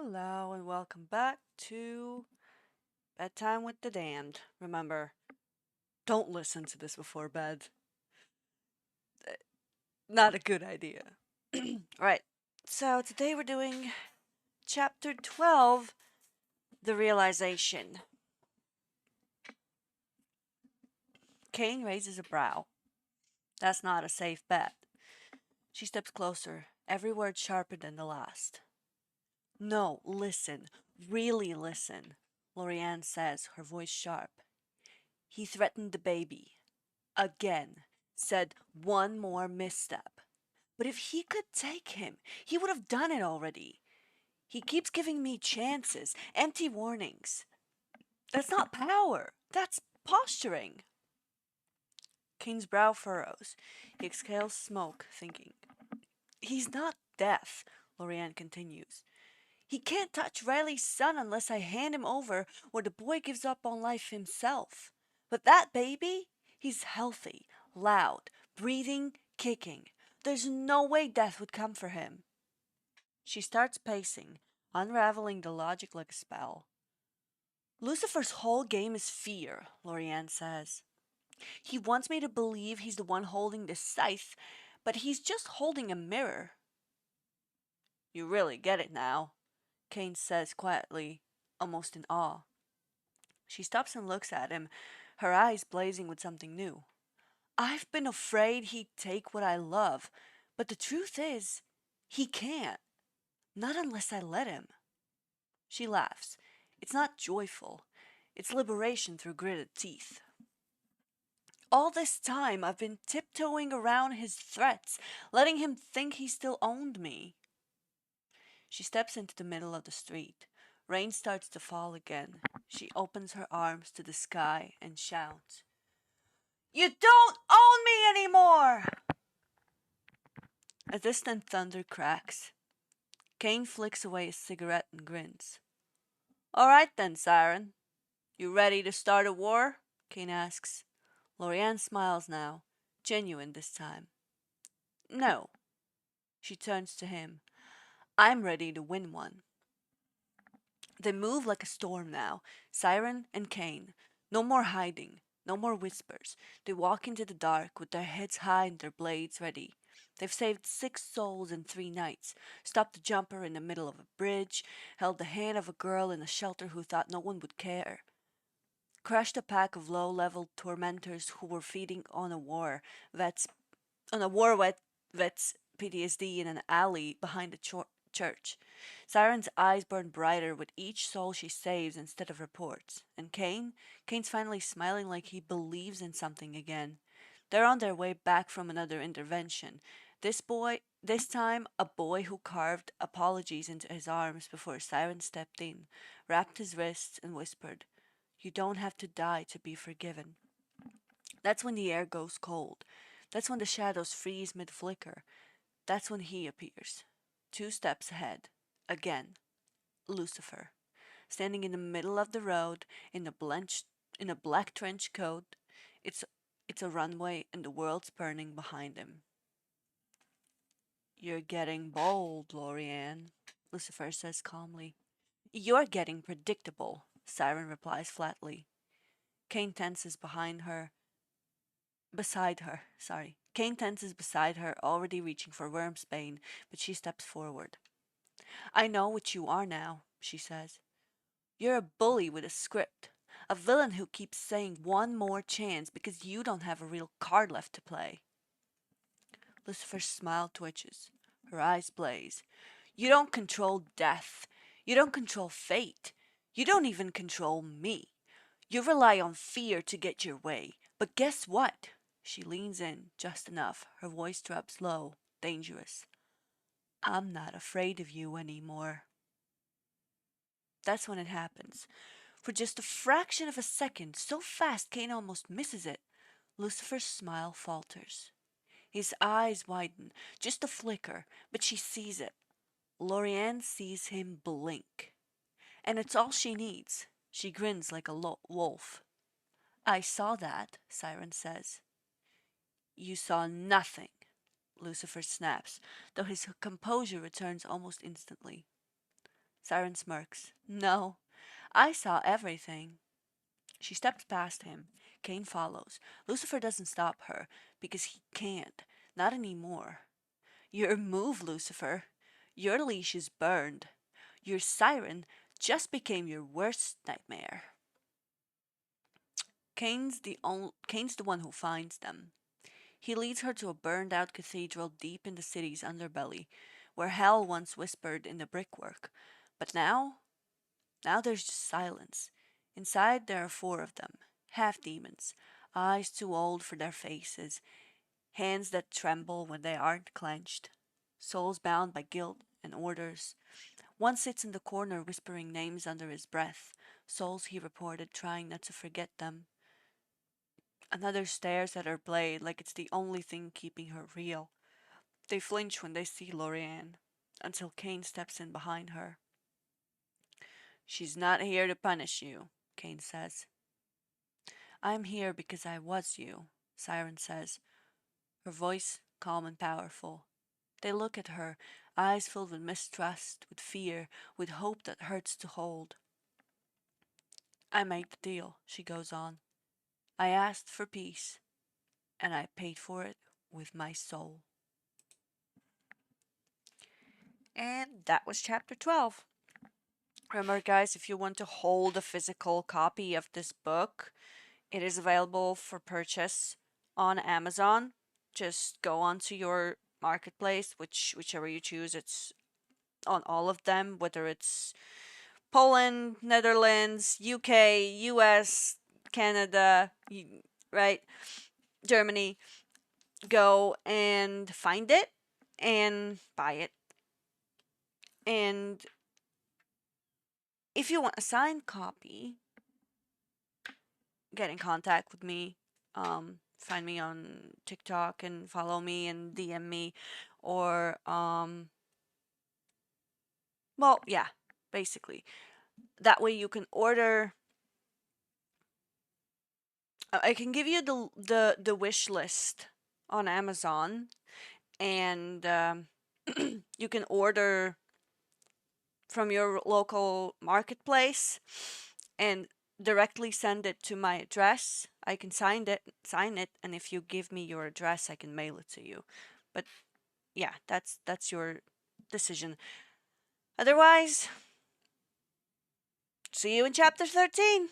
Hello and welcome back to Bedtime with the Damned. Remember, don't listen to this before bed. Not a good idea. Right. So today we're doing chapter 12, The Realization. Kane raises a brow. That's not a safe bet. She steps closer, every word sharper than the last. No, listen. Really listen, Loreanne says, her voice sharp. He threatened the baby. Again, said one more misstep. But if he could take him, he would have done it already. He keeps giving me chances, empty warnings. That's not power. That's posturing. Kane's brow furrows. He exhales smoke, thinking. He's not deaf, Loreanne continues. He can't touch Riley's son unless I hand him over or the boy gives up on life himself. But that baby, he's healthy, loud, breathing, kicking. There's no way death would come for him. She starts pacing, unraveling the logic like a spell. Lucifer's whole game is fear, Loreanne says. He wants me to believe he's the one holding the scythe, but he's just holding a mirror. You really get it now, Kane says quietly, almost in awe. She stops and looks at him, her eyes blazing with something new. I've been afraid he'd take what I love, but the truth is, he can't. Not unless I let him. She laughs. It's not joyful. It's liberation through gritted teeth. All this time I've been tiptoeing around his threats, letting him think he still owned me. She steps into the middle of the street. Rain starts to fall again. She opens her arms to the sky and shouts, You don't own me anymore! A distant thunder cracks. Kane flicks away his cigarette and grins. All right then, Siren. You ready to start a war? Kane asks. Loreanne smiles now, genuine this time. No. She turns to him. I'm ready to win one. They move like a storm now, Siren and Kane. No more hiding, no more whispers. They walk into the dark with their heads high and their blades ready. They've saved 6 souls in 3 nights, stopped a jumper in the middle of a bridge, held the hand of a girl in a shelter who thought no one would care, crushed a pack of low-level tormentors who were feeding on a vets vet's PTSD in an alley behind the church. Siren's eyes burn brighter with each soul she saves instead of reports. And Kane's finally smiling like he believes in something again. They're on their way back from another intervention. This time, a boy who carved apologies into his arms before Siren stepped in, wrapped his wrists, and whispered, You don't have to die to be forgiven. That's when the air goes cold. That's when the shadows freeze mid-flicker. That's when he appears. 2 steps ahead. Again. Lucifer. Standing in the middle of the road in a black trench coat. It's it's a runway and the world's burning behind him. You're getting bold, Loreanne, Lucifer says calmly. You're getting predictable, Siren replies flatly. Kane tenses beside her, sorry. Kane tenses beside her, already reaching for Wormsbane, but she steps forward. I know what you are now, she says. You're a bully with a script. A villain who keeps saying one more chance because you don't have a real card left to play. Lucifer's smile twitches. Her eyes blaze. You don't control death. You don't control fate. You don't even control me. You rely on fear to get your way. But guess what? She leans in just enough. Her voice drops low, dangerous. I'm not afraid of you anymore. That's when it happens. For just a fraction of a second, so fast Kane almost misses it, Lucifer's smile falters. His eyes widen, just a flicker, but she sees it. Loreanne sees him blink. And it's all she needs. She grins like a wolf. I saw that, Siren says. You saw nothing, Lucifer snaps, though his composure returns almost instantly. Siren smirks. No, I saw everything. She steps past him. Kane follows. Lucifer doesn't stop her because he can't. Not anymore. Your move, Lucifer. Your leash is burned. Your siren just became your worst nightmare. Kane's the one who finds them. He leads her to a burned out cathedral deep in the city's underbelly, where hell once whispered in the brickwork. But now there's just silence. Inside there are four of them, half demons, eyes too old for their faces, hands that tremble when they aren't clenched, souls bound by guilt and orders. One sits in the corner whispering names under his breath, souls he reported, trying not to forget them. Another stares at her blade like it's the only thing keeping her real. They flinch when they see Loreanne, until Kane steps in behind her. She's not here to punish you, Kane says. I'm here because I was you, Siren says, her voice calm and powerful. They look at her, eyes filled with mistrust, with fear, with hope that hurts to hold. I made the deal, she goes on. I asked for peace, and I paid for it with my soul. And that was chapter 12. Remember, guys, if you want to hold a physical copy of this book, it is available for purchase on Amazon. Just go onto your marketplace, whichever you choose. It's on all of them, whether it's Poland, Netherlands, UK, US, Canada, right? Germany. Go and find it and buy it. And if you want a signed copy, get in contact with me. Find me on TikTok and follow me and DM me, or well, yeah, basically. That way you can order. I can give you the wish list on Amazon, and you can order from your local marketplace and directly send it to my address. I can sign it, and if you give me your address, I can mail it to you. But yeah, that's your decision. Otherwise, see you in chapter 13.